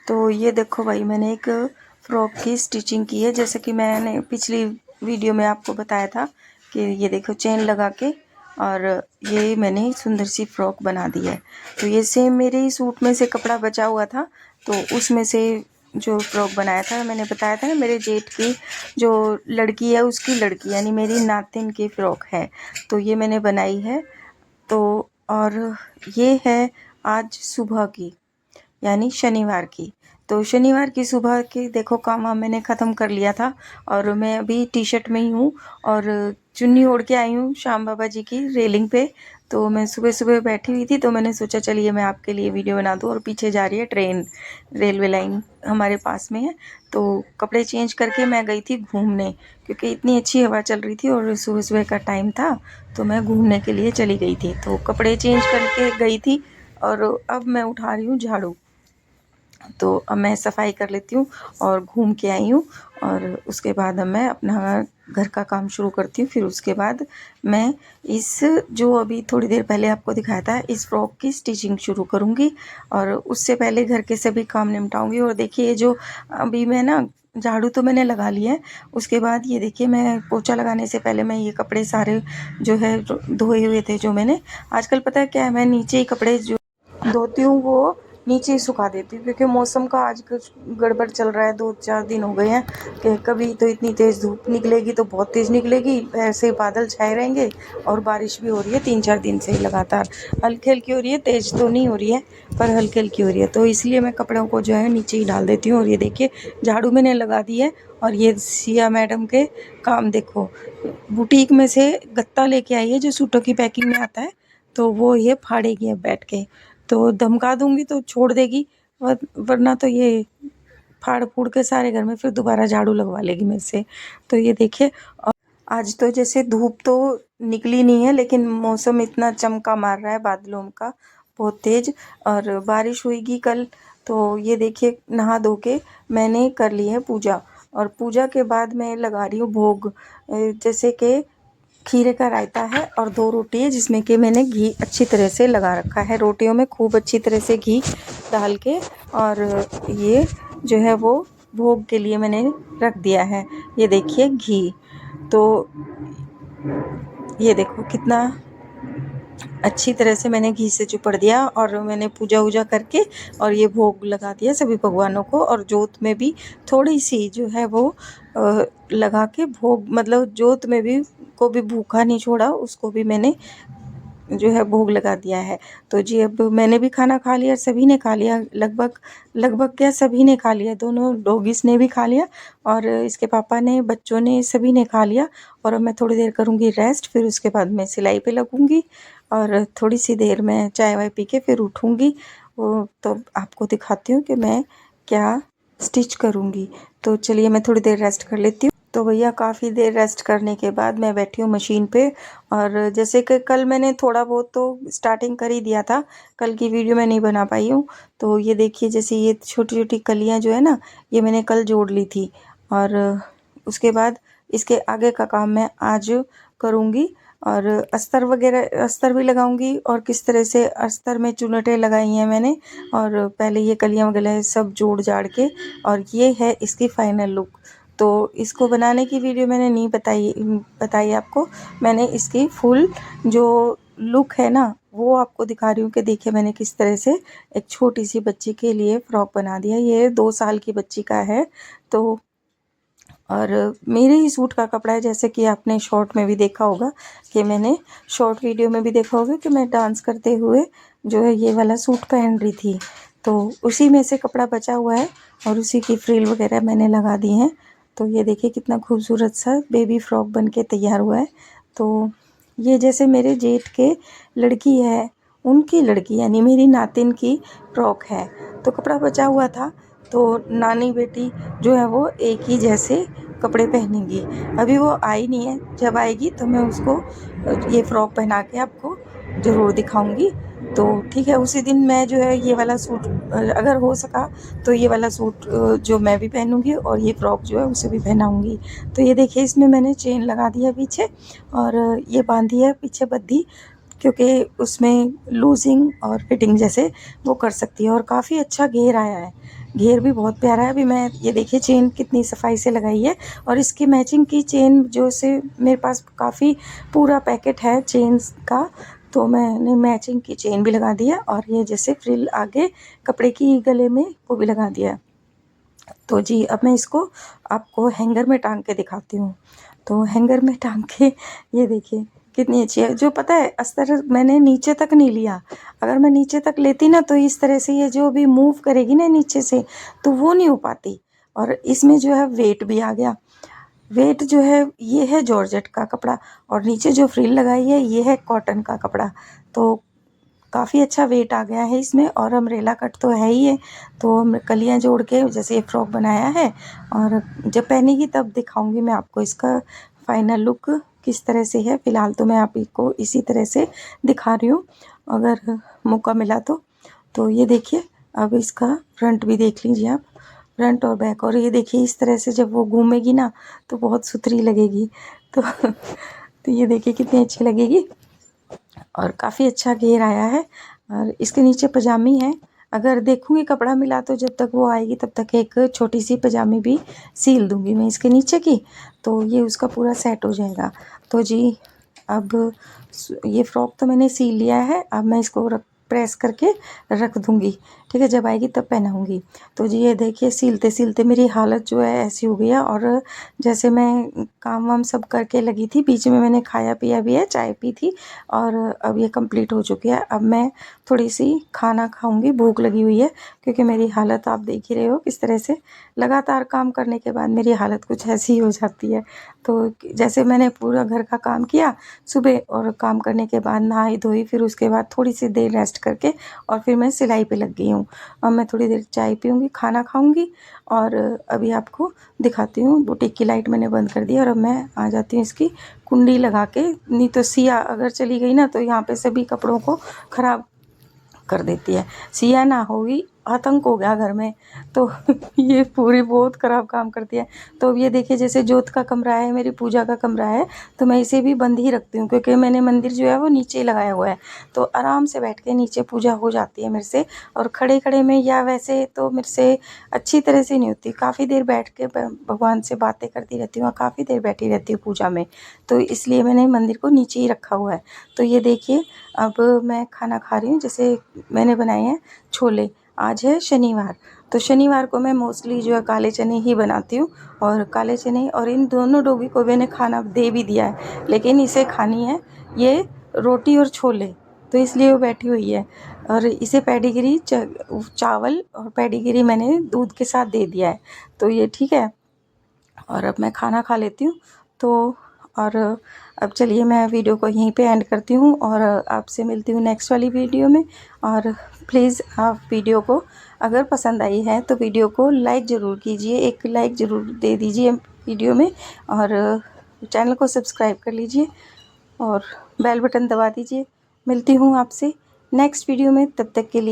तो ये देखो भाई, मैंने एक फ़्रॉक की स्टिचिंग की है, जैसे कि मैंने पिछली वीडियो में आपको बताया था कि ये देखो चेन लगा के और ये मैंने सुंदर सी फ़्रॉक बना दी है। तो ये सेम मेरे ही सूट में से कपड़ा बचा हुआ था, तो उसमें से जो फ़्रॉक बनाया था, मैंने बताया था ना मेरे जेठ की जो लड़की है उसकी लड़की यानी मेरी नातिन की फ़्रॉक है, तो ये मैंने बनाई है। तो और ये है आज सुबह की यानी शनिवार की। तो शनिवार की सुबह के देखो काम वाम मैंने ख़त्म कर लिया था और मैं अभी टी शर्ट में ही हूँ और चुन्नी ओढ़ के आई हूँ श्याम बाबा जी की रेलिंग पे। तो मैं सुबह सुबह बैठी हुई थी, तो मैंने सोचा चलिए मैं आपके लिए वीडियो बना दूँ। और पीछे जा रही है ट्रेन, रेलवे लाइन हमारे पास में है। तो कपड़े चेंज करके मैं गई थी घूमने, क्योंकि इतनी अच्छी हवा चल रही थी और सुबह सुबह का टाइम था, तो मैं घूमने के लिए चली गई थी। तो कपड़े चेंज करके गई थी और अब मैं उठा रही हूँ झाड़ू। तो अब मैं सफाई कर लेती हूँ और घूम के आई हूँ, और उसके बाद अब मैं अपना घर का काम शुरू करती हूँ। फिर उसके बाद मैं इस जो अभी थोड़ी देर पहले आपको दिखाया था इस फ्रॉक की स्टिचिंग शुरू करूँगी, और उससे पहले घर के सभी काम निपटाऊँगी। और देखिए जो अभी मैं ना झाड़ू तो मैंने लगा लिया है, उसके बाद ये देखिए मैं पोछा लगाने से पहले मैं ये कपड़े सारे जो है धोए हुए थे, जो मैंने आजकल पता है क्या है, मैं नीचे ही कपड़े जो धोती हूँ वो नीचे ही सुखा देती हूँ, क्योंकि मौसम का आज कुछ गड़बड़ चल रहा है। 2-4 दिन हो गए हैं कि कभी तो इतनी तेज़ धूप निकलेगी तो बहुत तेज़ निकलेगी, ऐसे बादल छाए रहेंगे, और बारिश भी हो रही है 3-4 दिन से ही लगातार। हल्की हल्की हो रही है, तेज़ तो नहीं हो रही है पर हल्की हल्की हो रही है। तो इसलिए मैं कपड़ों को जो है नीचे ही डाल देती हूँ। और ये देखिए झाड़ू मैंने लगा दी है। और ये सिया मैडम के काम देखो, बुटीक में से गत्ता लेके आई है जो सूटों की पैकिंग में आता है, तो वो ये फाड़ेगी अब बैठ के। तो धमका दूंगी तो छोड़ देगी, वरना तो ये फाड़ फूड़ के सारे घर में फिर दोबारा झाड़ू लगवा लेगी मेरे से। तो ये देखिए आज तो जैसे धूप तो निकली नहीं है, लेकिन मौसम इतना चमका मार रहा है बादलों का बहुत तेज, और बारिश हुईगी कल। तो ये देखिए नहा धो के मैंने कर ली है पूजा, और पूजा के बाद मैं लगा रही हूँ भोग। जैसे कि खीरे का रायता है और 2 रोटी है, जिसमें कि मैंने घी अच्छी तरह से लगा रखा है। रोटियों में खूब अच्छी तरह से घी डाल के, और ये जो है वो भोग के लिए मैंने रख दिया है। ये देखिए घी, तो ये देखो कितना अच्छी तरह से मैंने घी से चुपड़ दिया, और मैंने पूजा वूजा करके और ये भोग लगा दिया सभी भगवानों को। और जोत में भी थोड़ी सी जो है वो लगा के भोग, मतलब जोत में भी को भी भूखा नहीं छोड़ा, उसको भी मैंने जो है भोग लगा दिया है। तो जी अब मैंने भी खाना खा लिया, सभी ने खा लिया, लगभग लगभग क्या सभी ने खा लिया, दोनों डॉगीज़ ने भी खा लिया और इसके पापा ने, बच्चों ने, सभी ने खा लिया। और अब मैं थोड़ी देर करूँगी रेस्ट, फिर उसके बाद मैं सिलाई पे लगूँगी और थोड़ी सी देर में चाय वाय पी के फिर उठूँगी। तो आपको दिखाती हूँ कि मैं क्या स्टिच करूँगी। तो चलिए मैं थोड़ी देर रेस्ट कर लेती हूँ। तो भैया काफ़ी देर रेस्ट करने के बाद मैं बैठी हूँ मशीन पे। और जैसे कि कल मैंने थोड़ा बहुत तो स्टार्टिंग कर ही दिया था, कल की वीडियो मैं नहीं बना पाई हूँ। तो ये देखिए जैसे ये छोटी छोटी कलियाँ जो है ना, ये मैंने कल जोड़ ली थी, और उसके बाद इसके आगे का काम मैं आज करूँगी। और अस्तर वगैरह, अस्तर भी लगाऊंगी, और किस तरह से अस्तर में चुनटें लगाई हैं मैंने, और पहले ये कलियाँ वगैरह सब जोड़ जाड़ के, और ये है इसकी फाइनल लुक। तो इसको बनाने की वीडियो मैंने नहीं बताई आपको, मैंने इसकी फुल जो लुक है ना वो आपको दिखा रही हूँ कि देखिए मैंने किस तरह से एक छोटी सी बच्ची के लिए फ्रॉक बना दिया। ये 2 साल की बच्ची का है। तो और मेरे ही सूट का कपड़ा है, जैसे कि आपने शॉर्ट में भी देखा होगा, कि मैंने शॉर्ट वीडियो में भी देखा होगा कि मैं डांस करते हुए जो है ये वाला सूट पहन रही थी। तो उसी में से कपड़ा बचा हुआ है और उसी की फ्रिल वगैरह मैंने लगा दी हैं। तो ये देखिए कितना खूबसूरत सा बेबी फ्रॉक बन के तैयार हुआ है। तो ये जैसे मेरे जेठ के लड़की है, उनकी लड़की यानी मेरी नातिन की फ्रॉक है। तो कपड़ा बचा हुआ था, तो नानी बेटी जो है वो एक ही जैसे कपड़े पहनेंगी। अभी वो आई नहीं है, जब आएगी तो मैं उसको ये फ़्रॉक पहना के आपको ज़रूर दिखाऊंगी। तो ठीक है, उसी दिन मैं जो है ये वाला सूट अगर हो सका तो ये वाला सूट जो मैं भी पहनूंगी और ये फ़्रॉक जो है उसे भी पहनाऊंगी। तो ये देखिए इसमें मैंने चेन लगा दिया पीछे, और ये बांधी है पीछे बद्धी, क्योंकि उसमें लूजिंग और फिटिंग जैसे वो कर सकती है। और काफ़ी अच्छा घेर आया है, घेर भी बहुत प्यारा है। अभी मैं ये देखिए चेन कितनी सफाई से लगाई है, और इसकी मैचिंग की चेन जो से मेरे पास काफ़ी पूरा पैकेट है चेन्स का, तो मैंने मैचिंग की चेन भी लगा दिया, और ये जैसे फ्रिल आगे कपड़े की गले में वो भी लगा दिया। तो जी अब मैं इसको आपको हैंगर में टांग के दिखाती हूँ। तो हैंगर में टांग के ये देखिए कितनी अच्छी है। जो पता है अस्तर मैंने नीचे तक नहीं लिया, अगर मैं नीचे तक लेती ना तो इस तरह से ये जो भी मूव करेगी ना नीचे से तो वो नहीं हो पाती। और इसमें जो है वेट भी आ गया। वेट जो है ये है जॉर्जेट का कपड़ा, और नीचे जो फ्रिल लगाई है ये है कॉटन का कपड़ा। तो काफ़ी अच्छा वेट आ गया है इसमें, और अम्ब्रेला कट तो है ही है। तो हम कलियाँ जोड़ के जैसे ये फ्रॉक बनाया है, और जब पहनेगी तब दिखाऊंगी मैं आपको इसका फाइनल लुक किस तरह से है। फ़िलहाल तो मैं आपको इसी तरह से दिखा रही हूँ, अगर मौका मिला तो ये देखिए। अब इसका फ्रंट भी देख लीजिए आप, फ्रंट और बैक। और ये देखिए इस तरह से जब वो घूमेगी ना तो बहुत सुथरी लगेगी। तो ये देखिए कितनी अच्छी लगेगी, और काफ़ी अच्छा घेर आया है। और इसके नीचे पजामी है, अगर देखूँगी कपड़ा मिला तो जब तक वो आएगी तब तक एक छोटी सी पजामी भी सील दूँगी मैं इसके नीचे की, तो ये उसका पूरा सेट हो जाएगा। तो जी अब ये फ़्रॉक तो मैंने सील लिया है, अब मैं इसको प्रेस करके रख दूँगी, ठीक है, जब आएगी तब पहनाऊँगी। तो जी ये देखिए सिलते सिलते मेरी हालत जो है ऐसी हो गई है, और जैसे मैं काम वाम सब करके लगी थी, बीच में मैंने खाया पिया भी है, चाय पी थी, और अब ये कंप्लीट हो चुकी है। अब मैं थोड़ी सी खाना खाऊंगी, भूख लगी हुई है, क्योंकि मेरी हालत आप देख ही रहे हो किस तरह से लगातार काम करने के बाद मेरी हालत कुछ ऐसी ही हो जाती है। तो जैसे मैंने पूरा घर का काम किया सुबह, और काम करने के बाद नहाई धोई, फिर उसके बाद थोड़ी सी देर रेस्ट करके और फिर मैं सिलाई पे लग गई हूँ। अब मैं थोड़ी देर चाय पीऊँगी, खाना खाऊँगी, और अभी आपको दिखाती हूँ। बुटीक की लाइट मैंने बंद कर दी, और अब मैं आ जाती हूँ इसकी कुंडी लगा के। नहीं तो सिया अगर चली गई ना तो यहाँ पे सभी कपड़ों को ख़राब कर देती है। सिया ना होगी आतंक हो गया घर में, तो ये पूरी बहुत ख़राब काम करती है। तो अब ये देखिए जैसे जोत का कमरा है, मेरी पूजा का कमरा है, तो मैं इसे भी बंद ही रखती हूँ, क्योंकि मैंने मंदिर जो है वो नीचे लगाया हुआ है, तो आराम से बैठ के नीचे पूजा हो जाती है मेरे से। और खड़े खड़े में या वैसे तो मेरे से अच्छी तरह से नहीं होती। काफ़ी देर बैठ के भगवान से बातें करती रहती हूँ, काफ़ी देर बैठी रहती हूँ पूजा में, तो इसलिए मैंने मंदिर को नीचे ही रखा हुआ है। तो ये देखिए अब मैं खाना खा रही हूँ। जैसे मैंने बनाए हैं छोले, आज है शनिवार, तो शनिवार को मैं मोस्टली जो है काले चने ही बनाती हूँ, और काले चने, और इन दोनों डॉगी को मैंने खाना दे भी दिया है, लेकिन इसे खानी है ये रोटी और छोले, तो इसलिए वो बैठी हुई है। और इसे पेडिग्री चावल और पेडिग्री मैंने दूध के साथ दे दिया है, तो ये ठीक है। और अब मैं खाना खा लेती हूँ। तो और अब चलिए मैं वीडियो को यहीं पे एंड करती हूँ, और आपसे मिलती हूँ नेक्स्ट वाली वीडियो में। और प्लीज़ आप वीडियो को अगर पसंद आई है तो वीडियो को लाइक ज़रूर कीजिए, एक लाइक ज़रूर दे दीजिए वीडियो में, और चैनल को सब्सक्राइब कर लीजिए, और बेल बटन दबा दीजिए। मिलती हूँ आपसे नेक्स्ट वीडियो में, तब तक के लिए।